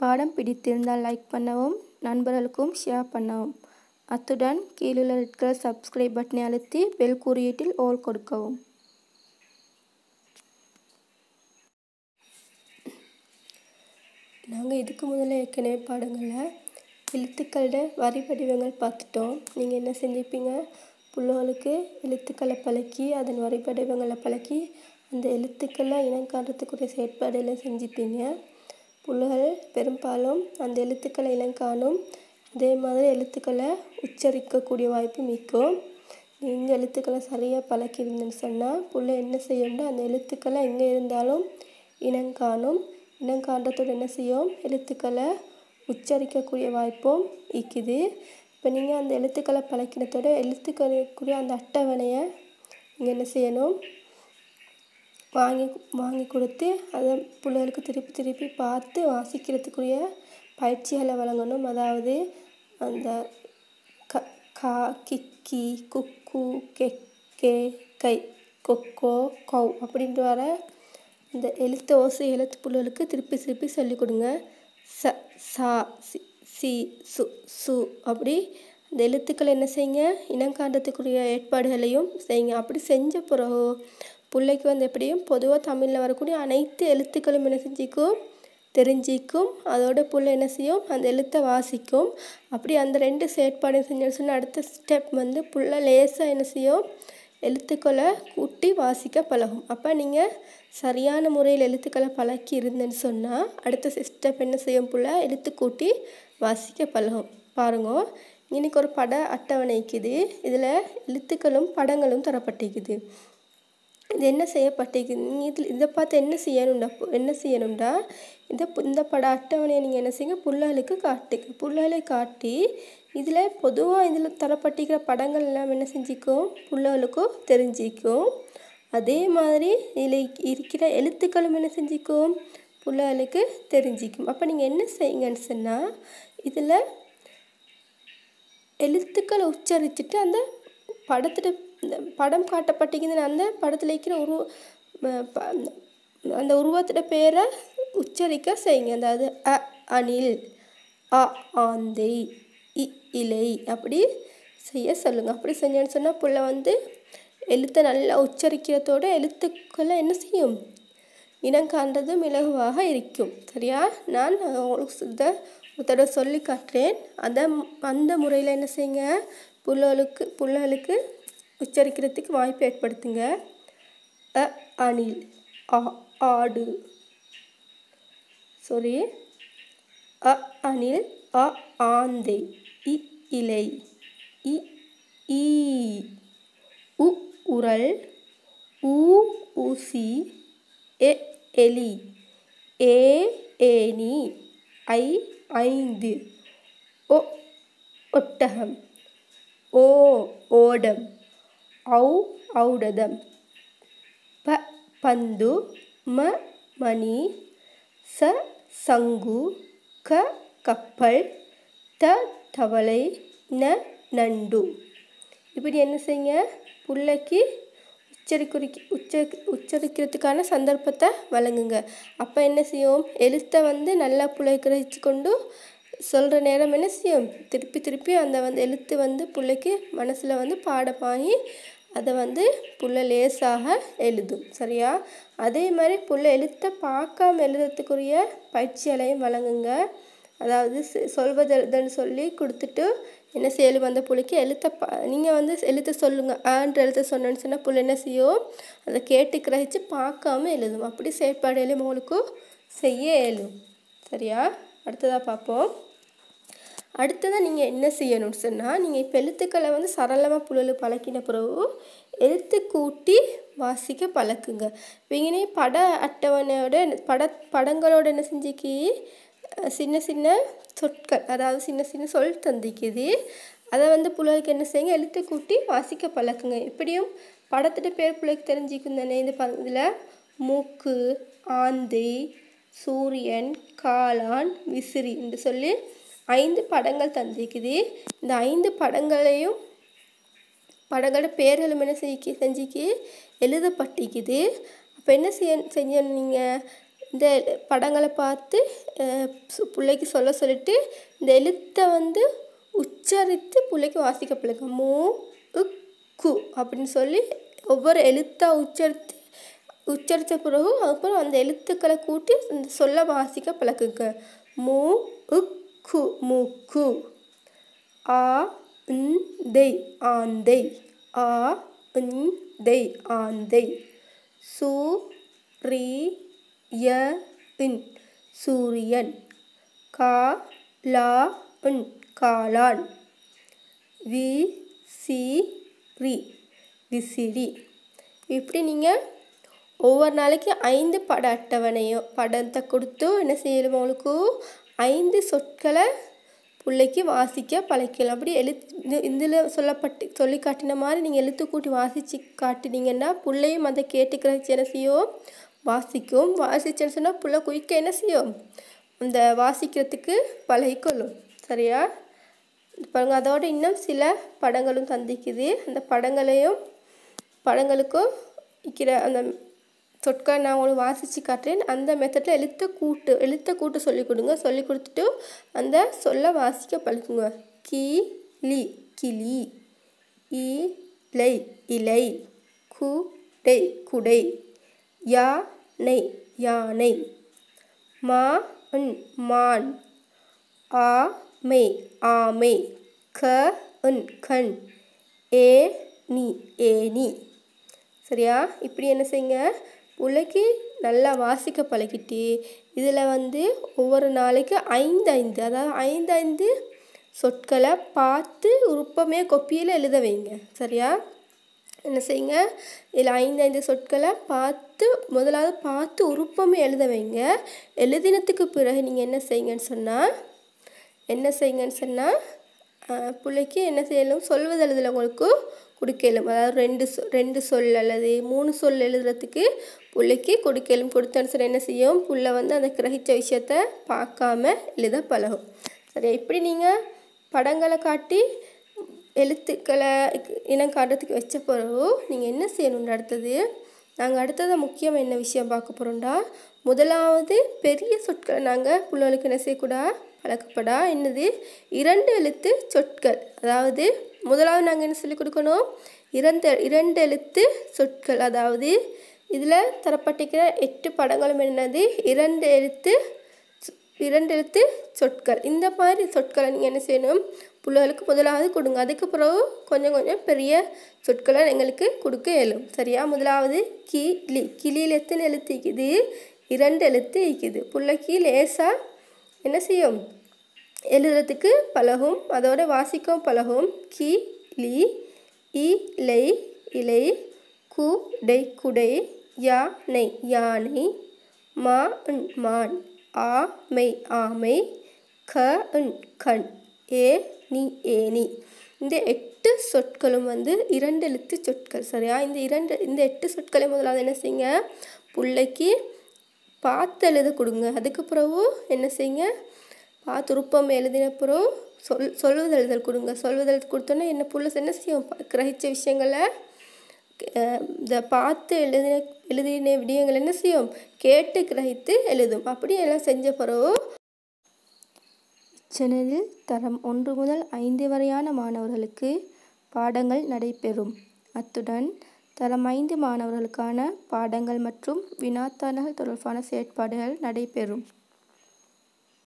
பாடம் பிடித்திருந்தால் லைக் பண்ணவும், நண்பர்களுக்கும் ஷேர் பண்ணவும். அத்துடன் கீழுள்ள ரெட் கலர் சப்ஸ்கிரைப் பட்டனை அழுத்தி பெல் குறியீட்டில் ஆல் கொடுக்கவும். நாங்கள் இதுக்கு முதல்ல ஏற்கனவே பாடங்களில் எழுத்துக்களோட வரி வடிவங்கள் பார்த்துட்டோம். நீங்கள் என்ன செஞ்சுப்பீங்க, பிள்ளைகளுக்கு எழுத்துக்களை பழக்கி அதன் வரி வடிவங்களை பழக்கி அந்த எழுத்துக்களை இனம் காண்றதுக்குரிய செயற்பாடுகளை செஞ்சுப்பீங்க. பிள்ளைகள் பெரும்பாலும் அந்த எழுத்துக்களை இனம் காணும், அதே மாதிரி எழுத்துக்களை உச்சரிக்கக்கூடிய வாய்ப்பு மிக்கும். நீங்கள் எழுத்துக்களை சரியாக பழக்கியிருந்தேன்னு சொன்னால் பிள்ளை என்ன செய்யணும்னா அந்த எழுத்துக்களை எங்கே இருந்தாலும் இனம் காணும். இனம் காண்றதோடு என்ன செய்யும், எழுத்துக்களை உச்சரிக்கக்கூடிய வாய்ப்பும் இருக்குது. இப்போ நீங்கள் அந்த எழுத்துக்களை பழக்கினத்தோட எழுத்துக்களுக்குரிய அந்த அட்டவணையை நீங்கள் என்ன செய்யணும், வாங்கி கொடுத்து அதை பிள்ளைகளுக்கு திருப்பி திருப்பி பார்த்து வாசிக்கிறதுக்குரிய பயிற்சிகளை வழங்கணும். அதாவது அந்த கா கிக்கி குக்கு கெக்கே கை கொக்கோ கவ் அப்படின்ட்டு வர இந்த எழுத்து ஓசை எழுத்து பிள்ளைகளுக்கு திருப்பி திருப்பி சொல்லிக் கொடுங்க. ச சா சி சு சு அப்படி அந்த எழுத்துக்களை என்ன செய்யுங்க, இனம் காண்றதுக்குரிய ஏற்பாடுகளையும் செய்யுங்க. அப்படி செஞ்ச பிறகு பிள்ளைக்கு வந்து எப்படியும் பொதுவாக தமிழில் வரக்கூடிய அனைத்து எழுத்துக்களும் என்ன செஞ்சிக்கும், தெரிஞ்சிக்கும். அதோட பிள்ளை என்ன செய்யும், அந்த எழுத்தை வாசிக்கும். அப்படி அந்த ரெண்டு செயற்பாடு செஞ்சு சொன்னால் அடுத்த ஸ்டெப் வந்து பிள்ளை லேசாக என்ன செய்யும், எழுத்துக்களை கூட்டி வாசிக்க பழகும். அப்போ நீங்கள் சரியான முறையில் எழுத்துக்களை பழக்கி இருந்தேன்னு சொன்னால் அடுத்த ஸ்டெப் என்ன செய்யும், பிள்ளை எழுத்து கூட்டி வாசிக்க பழகும். பாருங்க, இன்னைக்கு ஒரு பட அட்டவணை இருக்குது. இதில் எழுத்துக்களும் படங்களும் தரப்பட்டிருக்குது. இது என்ன செய்யப்பட்டிருக்குது, நீங்கள் இதை பார்த்து என்ன செய்யணும்டா இந்த பட அட்டவணையை நீங்கள் என்ன செய்யுங்க, புள்ளைகளுக்கு காட்டி இதில் பொதுவாக இதில் தரப்பட்டிருக்கிற படங்கள் எல்லாம் என்ன செஞ்சிக்கும், புள்ளைகளுக்கும் தெரிஞ்சிக்கும். அதே மாதிரி இதில் இருக்கிற எழுத்துக்களும் என்ன செஞ்சிக்கும், புள்ளைகளுக்கு தெரிஞ்சிக்கும். அப்போ நீங்கள் என்ன செய்யுங்கன்னு சொன்னால் இதில் எழுத்துக்களை உச்சரிச்சுட்டு அந்த படம் காட்டப்பட்டிருக்குது அந்த படத்தில் இருக்கிற அந்த உருவத்தோட பேரை உச்சரிக்க செய்யுங்க. அதாவது அ அணில், அ ஆந்தை, இ இலை அப்படி செய்ய சொல்லுங்கள். அப்படி செஞ்சேன்னு சொன்னால் பிள்ளை வந்து எழுத்தை நல்லா உச்சரிக்கிறதோட எழுத்துக்களை என்ன செய்யும், இனம் காண்றதும் இலகுவாக இருக்கும். சரியா, நான் உங்களுக்கு ஒரு தடவை சொல்லி காட்டுறேன். அந்த முறையில் என்ன செய்யுங்க, பிள்ளைகளுக்கு உச்சரிக்கிறதுக்கு வாய்ப்பு ஏற்படுத்துங்க. அ அணில், ஆடு, அ அணில், அ ஆந்தை, இ இலை, ஈ உ உரல், ஊசி, எலி, ஏணி, ஐந்து, ஒட்டகம், ஓடம், ஔடதம், பந்து, மணி, சங்கு, கப்பல், தவளை, நண்டு. இப்படி என்ன செய்யுங்க, பிள்ளைக்கு உச்சரிக்கிறதுக்கான சந்தர்ப்பத்தை வழங்குங்க. அப்போ என்ன செய்யும், எழுத்தை வந்து நல்லா பிள்ளை கிரகிச்சு கொண்டு சொல்கிற நேரம் என்ன செய்யும், திருப்பி அந்த எழுத்து வந்து பிள்ளைக்கு மனசில் வந்து பாடமாகி அதை வந்து பிள்ளை லேசாக எழுதும். சரியா, அதே மாதிரி பிள்ளை எழுத்தை பார்க்காம எழுதுறதுக்குரிய பயிற்சிகளையும் வழங்குங்க. அதாவது சொல்வதுன்னு சொல்லி கொடுத்துட்டு என்ன செய்யலும் அந்த பிள்ளைக்கு நீங்கள் வந்து எழுத்தை சொல்லுங்கள், ஆன்ற எழுத்தை சொன்னேன்னு சொன்னால் பிள்ளை என்ன செய்யும், அதை கேட்டு கிரகிச்சு பார்க்காம எழுதும். அப்படி செயற்பாடுகளையும் உங்களுக்கு செய்ய இயலும். சரியா, அடுத்ததாக பார்ப்போம். அடுத்ததாக நீங்கள் என்ன செய்யணும்னு சொன்னால், நீங்கள் இப்போ எழுத்துக்களை வந்து சரளமாக பிள்ளைகளுக்கு பழக்கின பிறகு எழுத்து கூட்டி வாசிக்க பழக்குங்க. இவங்கனே பட அட்டவணையோட படங்களோட என்ன செஞ்சுக்கி சின்ன சொற்கள், அதாவது சின்ன சொல் தந்திக்குது. அதை வந்து பிள்ளைகளுக்கு என்ன செய்யுங்க, எழுத்து கூட்டி வாசிக்க பழக்குங்க. இப்படியும் படத்தோட பேர் பிள்ளைக்கு தெரிஞ்சிக்கும் தானே. இதில் மூக்கு, ஆந்தை, சூரியன், காளான், விசிறி என்று சொல்லி 5 படங்கள் தந்திக்குது. இந்த 5 படங்களோட பேர்களும் என்ன செஞ்சிக்கு எழுதப்பட்டிருக்குது. அப்போ என்ன செய்யணும், நீங்கள் இந்த படங்களை பார்த்து பிள்ளைக்கு சொல்லிட்டு இந்த எழுத்தை வந்து உச்சரித்து பிள்ளைக்கு வாசிக்க பழகுங்க. மூ கு அப்படின்னு சொல்லி ஒவ்வொரு எழுத்தாக உச்சரித்த பிறகு அதுக்கப்புறம் அந்த எழுத்துக்களை கூட்டி இந்த சொல்ல வாசிக்க பழகுங்க. மூ கு மூக்கு. ஆ ந்தை ஆந்தை. ஆ ந்தை ஆந்தை. சூரியன் சூரியன். காளான் காளான். விசிறி விசிறி. இப்படி நீங்கள் ஒவ்வொரு நாளைக்கு 5 பட அட்டவணையோ படத்தை கொடுத்து என்ன செய்யணும், உங்களுக்கு 5 சொற்களை பிள்ளைக்கு வாசிக்க பழக்கலாம். அப்படி இதில் சொல்லி காட்டின மாதிரி நீங்கள் எழுத்து கூட்டி வாசித்து காட்டினீங்கன்னா பிள்ளையும் அதை கேட்டுக்கிறச்சு என்ன செய்யும், வாசிக்கும். வாசிச்சேன்னு சொன்னால் பிள்ளை குயிக்க என்ன செய்யும், அந்த வாசிக்கிறதுக்கு பழகிக்கொள்ளும். சரியா? பாருங்க, அதோட இன்னும் சில படங்களும் தந்திக்குது. அந்த படங்களுக்கும் இருக்கிற அந்த சொற்களை நான் உங்களுக்கு வாசித்து காட்டுறேன். அந்த மெத்தடில் எழுத்தை கூட்டு சொல்லிக் கொடுங்க. சொல்லி கொடுத்துட்டு அந்த சொல்ல வாசிக்க பழகுங்க. கிளி கிளி. இலை இலை. குடை குடை. யானை யானை. மான் மான். ஆமை ஆமை. கண் ஏணி ஏணி. சரியா? இப்படி என்ன செய்யுங்க, பிள்ளைக்கு நல்லா வாசிக்க பழகிட்டு இதில் வந்து ஒவ்வொரு நாளைக்கு 5 அதாவது 5 சொற்களை பார்த்து உருப்பமே கொப்பியில் எழுத வைங்க. சரியா? என்ன செய்யுங்க, இதில் 5 சொற்களை முதலாவது பார்த்து உருப்பமே எழுத வைங்க. எழுதினத்துக்கு பிறகு நீங்கள் என்ன செய்யுங்கன்னு சொன்னால் பிள்ளைக்கு என்ன செய்யலும், சொல்வது எழுதல உங்களுக்கு கொடுக்கலும். அதாவது 2 சொல் அல்லது 3 சொல் எழுதுறதுக்கு பிள்ளைக்கு கொடுக்கலும். கொடுத்தேன்னு சொன்னால் என்ன செய்யும், பிள்ளை வந்து அந்த கிரகித்த விஷயத்த பார்க்காம எழுத பழகும். சரியா? இப்படி நீங்கள் படங்களை காட்டி எழுத்துக்களை இனம் காட்டுறதுக்கு வச்ச பிறகு நீங்கள் என்ன செய்யணுன்ற அடுத்தது முக்கியமாக என்ன விஷயம் பார்க்க போகிறோம்டா, முதலாவது பெரிய சொற்களை நாங்கள் பிள்ளைகளுக்கு என்ன செய்யக்கூடாது, பழக்கப்படா. என்னது, 2 எழுத்து சொற்கள். அதாவது முதலாவது நாங்கள் என்ன சொல்லிக் கொடுக்கணும், 2 எழுத்து சொற்கள். அதாவது இதில் தரப்பட்டிருக்கிற 8 படங்களும் என்னது, 2 எழுத்து சொற்கள். இந்த மாதிரி சொற்களை நீங்கள் என்ன செய்யணும், பிள்ளைகளுக்கு முதலாவது கொடுங்க. அதுக்கு பிறகு கொஞ்சம் கொஞ்சம் பெரிய சொற்களை எங்களுக்கு கொடுக்க இயலும். சரியா? முதலாவது கிளி. கிளியில் எத்தனை எழுத்து இருக்குது, 2 எழுத்து இருக்குது. பிள்ளைக்கு லேசாக என்ன செய்யும், எழுதுறதுக்கு பழகும், அதோட வாசிக்கவும் பழகும். கிளி. இலை இலை. குடை குடை. யானை யானை. மான் மான். ஆமை ஆமை. கண் ஏணி ஏணி. இந்த 8 சொற்களும் வந்து 2 எழுத்து சொற்கள். சரியா? இந்த 8 சொற்களை முதலாவது என்ன செய்யுங்க, பிள்ளைக்கு பார்த்து எழுத கொடுங்க. அதுக்கு பிறகு என்ன செய்யுங்க, பார்த்து உருப்பம் எழுதின பிறகு சொல்வது எழுதல் கொடுங்க. சொல்வது எழுதி கொடுத்தோன்னே என்ன பிள்ளை என்ன செய்யும், கிரகித்த விஷயங்களை இந்த பார்த்து எழுதின விடயங்கள் என்ன செய்யும், கேட்டு கிரகித்து எழுதும். அப்படி எல்லாம் செஞ்ச பிறகு சேனலில் தரம் 1 முதல் 5 வரையான மாணவர்களுக்கு பாடங்கள் நடைபெறும். அத்துடன் தரம் 5 மாணவர்களுக்கான பாடங்கள் மற்றும் வினாத்தாள்கள் தொடர்பான செயற்பாடுகள் நடைபெறும்.